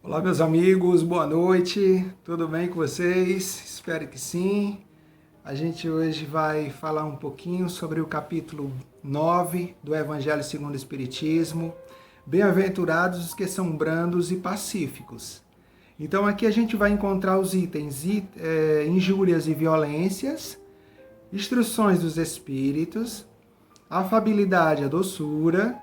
Olá, meus amigos, boa noite, tudo bem com vocês? Espero que sim. A gente hoje vai falar um pouquinho sobre o capítulo 9 do Evangelho segundo o Espiritismo. Bem-aventurados os que são brandos e pacíficos. Então aqui a gente vai encontrar os itens injúrias e violências, instruções dos espíritos, a afabilidade e a doçura,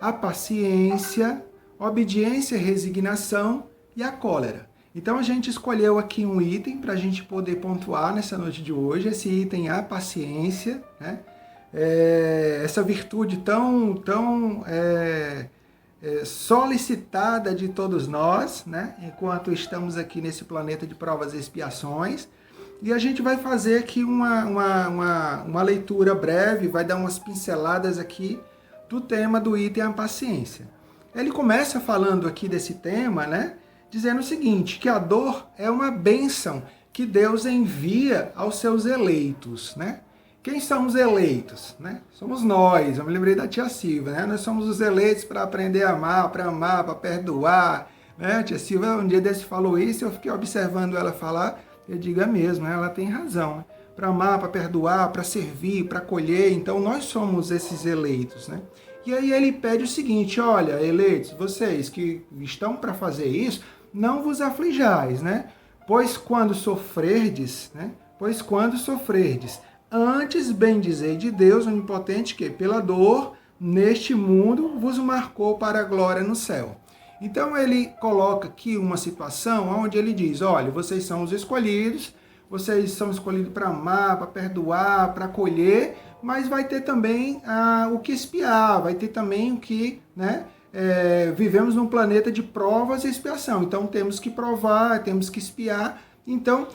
a paciência, obediência e resignação e a cólera. Então a gente escolheu aqui um item para a gente poder pontuar nessa noite de hoje. Esse item é a paciência, né? Essa virtude tão solicitada de todos nós, né? Enquanto estamos aqui nesse planeta de provas e expiações. E a gente vai fazer aqui uma leitura breve, vai dar umas pinceladas aqui do tema do item a paciência. Ele começa falando aqui desse tema, né? Dizendo o seguinte, que a dor é uma bênção que Deus envia aos seus eleitos, né? Quem são os eleitos, né? Somos nós. Eu me lembrei da tia Silvia, né? Nós somos os eleitos para aprender a amar, para perdoar, né? A tia Silvia um dia desse falou isso, eu fiquei observando ela falar, eu digo, é mesmo, né? Ela tem razão, né? Para amar, para perdoar, para servir, para acolher. Então nós somos esses eleitos, né? E aí ele pede o seguinte, olha, eleitos, vocês que estão para fazer isso, não vos aflijais, né? Pois quando sofrerdes, antes bendizei de Deus onipotente que pela dor neste mundo vos marcou para a glória no céu. Então ele coloca aqui uma situação onde ele diz, olha, vocês são os escolhidos, vocês são escolhidos para amar, para perdoar, para acolher, mas vai ter também o que espiar, vai ter também o que, né? Vivemos num planeta de provas e expiação, então temos que provar, temos que espiar, então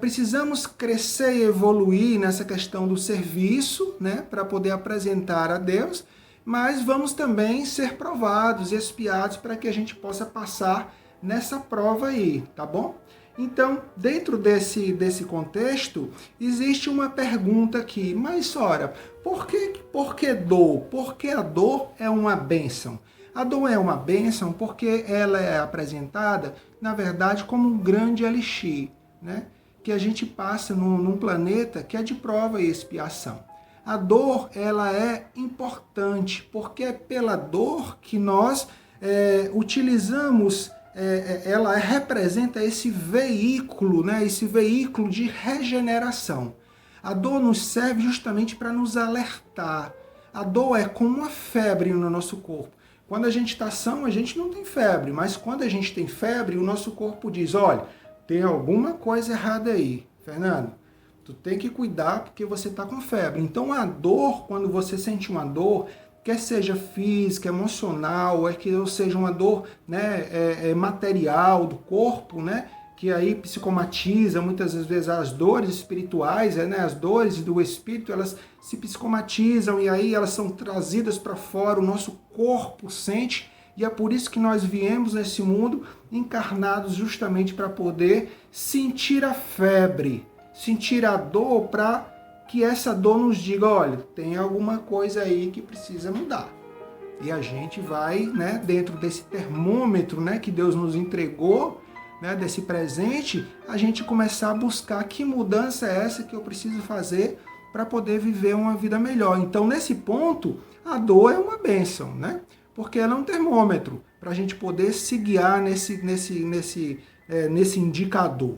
precisamos crescer e evoluir nessa questão do serviço, né? Para poder apresentar a Deus, mas vamos também ser provados e espiados para que a gente possa passar nessa prova aí, tá bom? Então, dentro desse contexto, existe uma pergunta aqui, mas ora, por que dor? Porque a dor é uma bênção. A dor é uma bênção porque ela é apresentada, na verdade, como um grande elixir, né? Que a gente passa num planeta que é de prova e expiação. A dor, ela é importante, porque é pela dor que nós utilizamos, ela representa esse veículo, né? Esse veículo de regeneração. A dor nos serve justamente para nos alertar. A dor é como uma febre no nosso corpo. Quando a gente está são, a gente não tem febre, mas quando a gente tem febre, o nosso corpo diz, olha, tem alguma coisa errada aí, Fernando. Tu tem que cuidar porque você está com febre. Então a dor, quando você sente uma dor, quer seja física, emocional, ou seja uma dor, né, material do corpo, né, que aí psicomatiza muitas vezes as dores espirituais, né, as dores do espírito, elas se psicomatizam e aí elas são trazidas para fora, o nosso corpo sente, e é por isso que nós viemos nesse mundo encarnados justamente para poder sentir a febre, sentir a dor, para que essa dor nos diga, olha, tem alguma coisa aí que precisa mudar. E a gente vai, né, dentro desse termômetro, né, que Deus nos entregou, né, desse presente, a gente começar a buscar que mudança é essa que eu preciso fazer para poder viver uma vida melhor. Então, nesse ponto, a dor é uma bênção, né? Porque ela é um termômetro para a gente poder se guiar nesse indicador.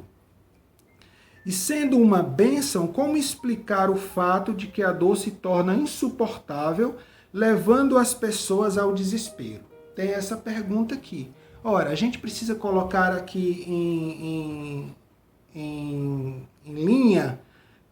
E sendo uma bênção, como explicar o fato de que a dor se torna insuportável, levando as pessoas ao desespero? Tem essa pergunta aqui. Ora, a gente precisa colocar aqui em linha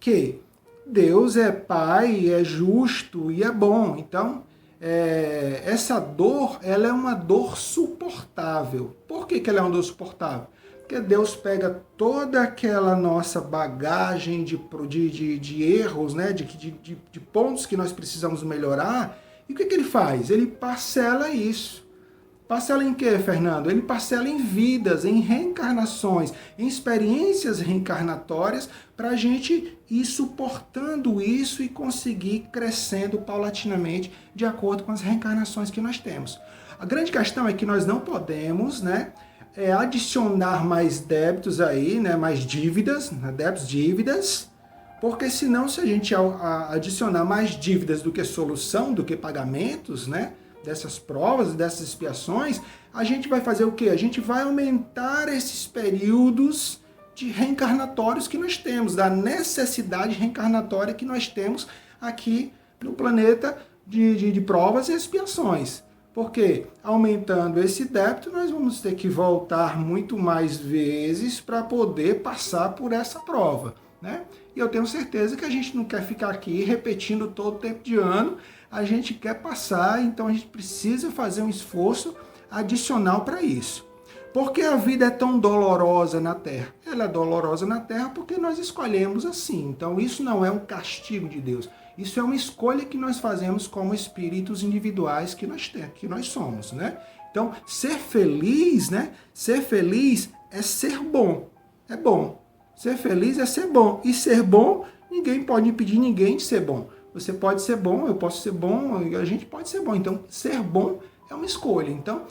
que Deus é Pai, é justo e é bom. Então, essa dor, ela é uma dor suportável. Por que ela é uma dor suportável? Porque Deus pega toda aquela nossa bagagem de erros, né? de pontos que nós precisamos melhorar, e o que Ele faz? Ele parcela isso. Parcela em quê, Fernando? Ele parcela em vidas, em reencarnações, em experiências reencarnatórias, para a gente ir suportando isso e conseguir crescendo paulatinamente de acordo com as reencarnações que nós temos. A grande questão é que nós não podemos, né, adicionar mais débitos aí, né? Mais dívidas, né? Débitos, dívidas, porque senão se a gente adicionar mais dívidas do que solução, do que pagamentos, né? Dessas provas, dessas expiações, a gente vai fazer o quê? A gente vai aumentar esses períodos de reencarnatórios que nós temos, da necessidade reencarnatória que nós temos aqui no planeta de provas e expiações. Porque aumentando esse débito, nós vamos ter que voltar muito mais vezes para poder passar por essa prova, né? E eu tenho certeza que a gente não quer ficar aqui repetindo todo tempo de ano, a gente quer passar, então a gente precisa fazer um esforço adicional para isso. Por que a vida é tão dolorosa na Terra? Ela é dolorosa na Terra porque nós escolhemos assim. Então isso não é um castigo de Deus. Isso é uma escolha que nós fazemos como espíritos individuais que nós somos, né? Então, ser feliz, né? Ser feliz é ser bom. É bom. Ser feliz é ser bom. E ser bom, ninguém pode impedir ninguém de ser bom. Você pode ser bom, eu posso ser bom, a gente pode ser bom. Então, ser bom é uma escolha. Então,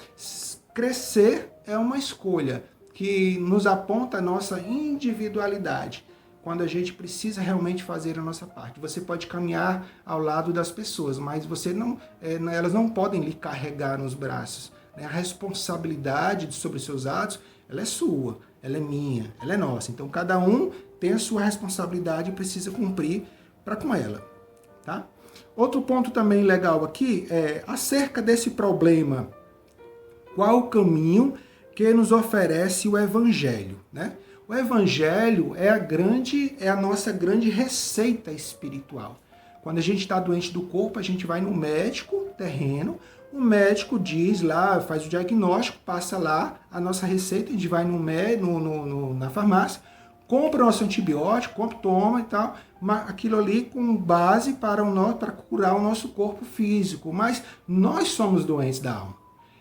crescer é uma escolha que nos aponta a nossa individualidade, quando a gente precisa realmente fazer a nossa parte. Você pode caminhar ao lado das pessoas, mas elas não podem lhe carregar nos braços. A responsabilidade sobre os seus atos, ela é sua, ela é minha, ela é nossa. Então, cada um tem a sua responsabilidade e precisa cumprir para com ela. Tá? Outro ponto também legal aqui é acerca desse problema. Qual o caminho que nos oferece o Evangelho, né? O Evangelho é a nossa grande receita espiritual. Quando a gente está doente do corpo, a gente vai no médico terreno, o médico diz lá, faz o diagnóstico, passa lá a nossa receita, a gente vai na farmácia, compra o nosso antibiótico, toma e tal, aquilo ali com base para curar o nosso corpo físico. Mas nós somos doentes da alma.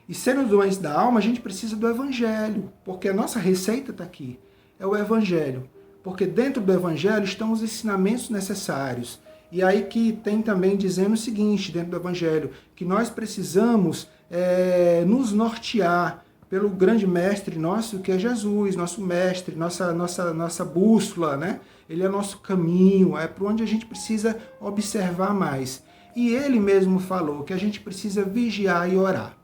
E sendo doentes da alma, a gente precisa do Evangelho, porque a nossa receita está aqui. É o Evangelho. Porque dentro do Evangelho estão os ensinamentos necessários. E aí que tem também dizendo o seguinte, dentro do Evangelho, que nós precisamos nos nortear pelo grande mestre nosso, que é Jesus, nosso mestre, nossa bússola, né? Ele é nosso caminho, é por onde a gente precisa observar mais. E ele mesmo falou que a gente precisa vigiar e orar.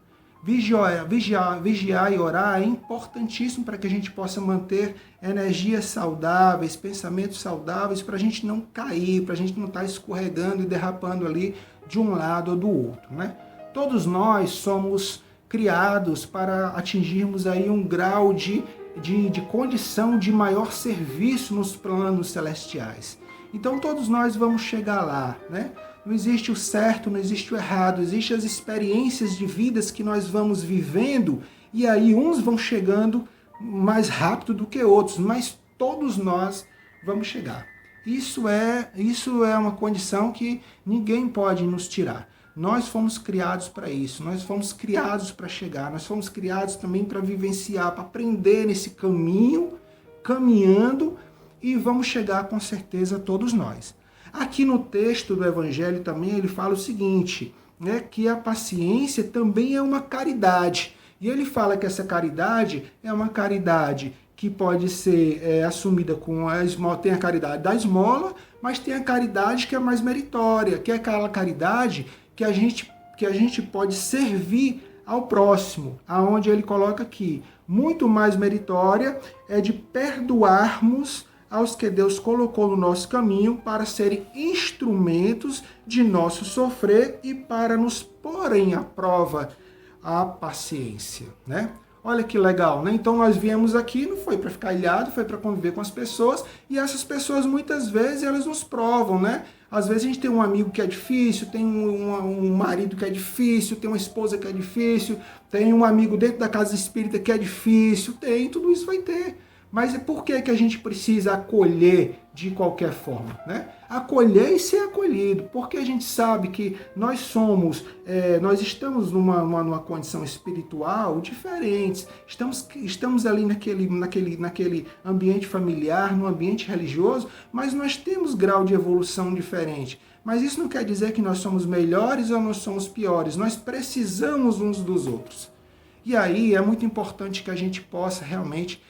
Vigiar e orar é importantíssimo para que a gente possa manter energias saudáveis, pensamentos saudáveis, para a gente não cair, para a gente não estar escorregando e derrapando ali de um lado ou do outro, né? Todos nós somos criados para atingirmos aí um grau de condição de maior serviço nos planos celestiais. Então todos nós vamos chegar lá, né? Não existe o certo, não existe o errado, existem as experiências de vidas que nós vamos vivendo e aí uns vão chegando mais rápido do que outros, mas todos nós vamos chegar. Isso é uma condição que ninguém pode nos tirar. Nós fomos criados para isso, nós fomos criados para chegar, nós fomos criados também para vivenciar, para aprender nesse caminho, caminhando, e vamos chegar com certeza todos nós. Aqui no texto do Evangelho também ele fala o seguinte, né, que a paciência também é uma caridade. E ele fala que essa caridade é uma caridade que pode ser assumida com a esmola, tem a caridade da esmola, mas tem a caridade que é mais meritória, que é aquela caridade que a gente pode servir ao próximo, aonde ele coloca aqui, muito mais meritória é de perdoarmos aos que Deus colocou no nosso caminho para serem instrumentos de nosso sofrer e para nos porem à prova a paciência, né? Olha que legal, né? Então nós viemos aqui, não foi para ficar ilhado, foi para conviver com as pessoas, e essas pessoas muitas vezes elas nos provam, né? Às vezes a gente tem um amigo que é difícil, tem um marido que é difícil, tem uma esposa que é difícil, tem um amigo dentro da casa espírita que é difícil, tudo isso vai ter. Mas por que a gente precisa acolher de qualquer forma, né? Acolher e ser acolhido, porque a gente sabe que nós estamos numa condição espiritual diferente, estamos ali naquele ambiente familiar, no ambiente religioso, mas nós temos grau de evolução diferente. Mas isso não quer dizer que nós somos melhores ou nós somos piores, nós precisamos uns dos outros. E aí é muito importante que a gente possa realmente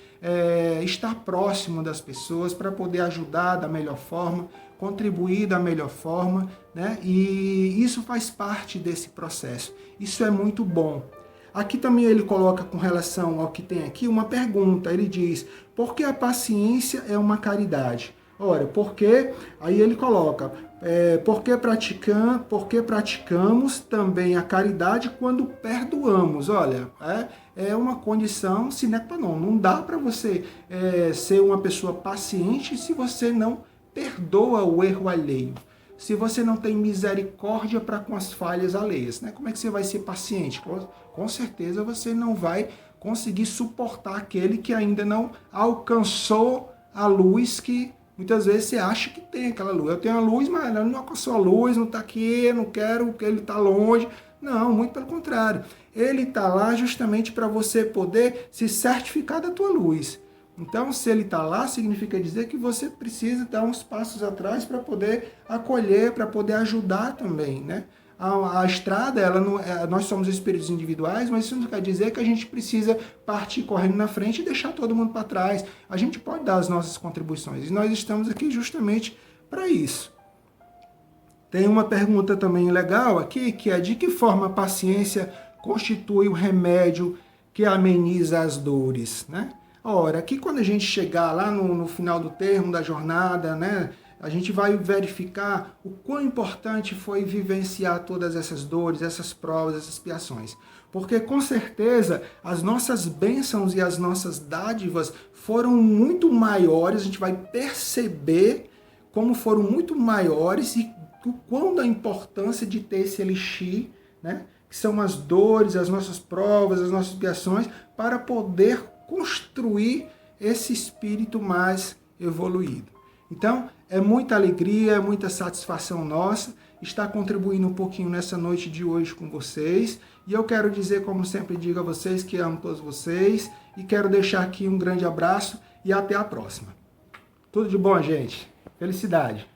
estar próximo das pessoas para poder ajudar da melhor forma, contribuir da melhor forma, né? E isso faz parte desse processo. Isso é muito bom. Aqui também ele coloca com relação ao que tem aqui uma pergunta. Ele diz, por que a paciência é uma caridade? Ora, porque, aí ele coloca, porque praticamos também a caridade quando perdoamos. Olha, é uma condição sine qua non. Não dá para você ser uma pessoa paciente se você não perdoa o erro alheio. Se você não tem misericórdia para com as falhas alheias, né? Como é que você vai ser paciente? Com certeza você não vai conseguir suportar aquele que ainda não alcançou a luz que muitas vezes você acha que tem aquela luz. Eu tenho a luz, mas não alcançou a luz, não está aqui, eu não quero, porque ele está longe. Não, muito pelo contrário. Ele está lá justamente para você poder se certificar da tua luz. Então, se ele está lá, significa dizer que você precisa dar uns passos atrás para poder acolher, para poder ajudar também, né? A estrada, nós somos espíritos individuais, mas isso não quer dizer que a gente precisa partir correndo na frente e deixar todo mundo para trás. A gente pode dar as nossas contribuições e nós estamos aqui justamente para isso. Tem uma pergunta também legal aqui, que é de que forma a paciência constitui o remédio que ameniza as dores, né? Ora, aqui quando a gente chegar lá no final do termo da jornada, né, a gente vai verificar o quão importante foi vivenciar todas essas dores, essas provas, essas expiações. Porque com certeza as nossas bênçãos e as nossas dádivas foram muito maiores, a gente vai perceber como foram muito maiores e o quão da importância de ter esse elixir, né, que são as dores, as nossas provas, as nossas expiações, para poder construir esse espírito mais evoluído. Então, é muita alegria, é muita satisfação nossa estar contribuindo um pouquinho nessa noite de hoje com vocês. E eu quero dizer, como sempre digo a vocês, que amo todos vocês e quero deixar aqui um grande abraço e até a próxima. Tudo de bom, gente. Felicidade.